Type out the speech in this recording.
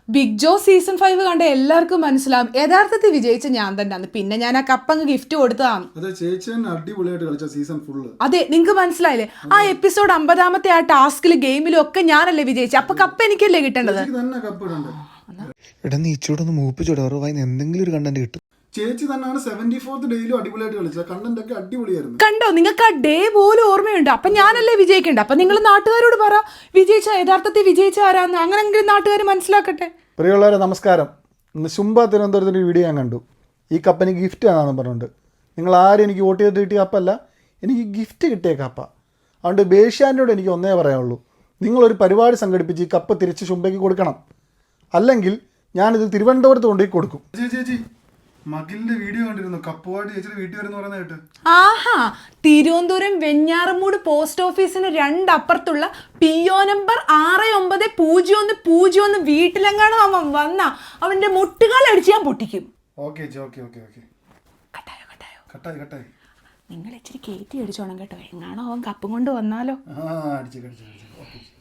Big ജോ season 5 കണ്ട എല്ലാവർക്കും മനസ്സിലാവും യഥാർത്ഥത്തിൽ വിജയിച്ച ഞാൻ തന്നെയാണ്. പിന്നെ ഞാൻ ആ കപ്പങ്ങ് ഗിഫ്റ്റ് കൊടുത്തതാണ്. അതെ, നിങ്ങൾക്ക് മനസ്സിലായില്ലേ? ആ എപ്പിസോഡ് 50-ാമത്തെ ആ ടാസ്കിലും ഗെയിമിലും ഒക്കെ ഞാനല്ലേ വിജയിച്ചത്. അപ്പൊ കപ്പ് എനിക്കല്ലേ കിട്ടേണ്ടത്? എന്തെങ്കിലും ഒരു കണ്ടന്റ് കിട്ടും. ചേച്ചി തന്നെയാണ് 74th ഡേയിലും അടിപൊളിയായിട്ട് കളിച്ചത്. കണ്ടന്റ് ഒക്കെ അടിപൊളിയായിരുന്നു. കണ്ടോ, നിങ്ങൾക്ക് ആ ഡേ പോലും ഓർമ്മയുണ്ട്. അപ്പൊ ഞാനല്ലേ വിജയിക്കണ്ട? അപ്പൊ നിങ്ങൾ നാട്ടുകാരോട് പറ വിജയിച്ച യഥാർത്ഥത്തിൽ വിജയിച്ച ആരാന്ന്. അങ്ങനെങ്കിലും നാട്ടുകാർ മനസ്സിലാക്കട്ടെ. പ്രിയമുള്ളവരെ നമസ്കാരം. ഇന്ന് ശുംഭ തിരുവനന്തപുരത്തിൻ്റെ ഒരു വീഡിയോ ഞാൻ കണ്ടു. ഈ കപ്പ് എനിക്ക് ഗിഫ്റ്റ് ആണെന്ന് പറഞ്ഞുകൊണ്ട്. നിങ്ങൾ ആരും എനിക്ക് വോട്ട് ചെയ്തിട്ട് കിട്ടിയ കപ്പല്ല, എനിക്ക് ഗിഫ്റ്റ് കിട്ടിയ കപ്പ. അതുകൊണ്ട് ബേഷ്യാനോട് എനിക്ക് ഒന്നേ പറയാനുള്ളൂ, നിങ്ങളൊരു പരിപാടി സംഘടിപ്പിച്ച് ഈ കപ്പ് തിരിച്ച് ശുംഭയ്ക്ക് കൊടുക്കണം. അല്ലെങ്കിൽ ഞാനിത് തിരുവനന്തപുരത്ത് കൊണ്ടുപോയി കൊടുക്കും. ചേച്ചി മകിലിന്റെ വീഡിയോ കണ്ടിരുന്നു, കപ്പുമായിട്ട് ചേച്ചിയുടെ വീട്ടിൽ വരുന്ന പറയുന്നതായിട്ട്. ആഹാ, തിരുവനന്തപുരം വെഞ്ഞാറമൂട് പോസ്റ്റ് ഓഫീസിന് 2 അപ്പുറത്തുള്ള PO നമ്പർ 690101 വീട്ടിലെങ്ങാണോ അവൻ വന്ന അവന്റെ മുട്ടുകാൽ അടിച്ച് ഞാൻ പൊട്ടിക്കും. കട്ടായി. നിങ്ങൾ ഇച്ചിരി കയറ്റി അടിച്ചോണം കേട്ടോ. എങ്ങാണോ അവൻ കപ്പും കൊണ്ട് വന്നാലോ.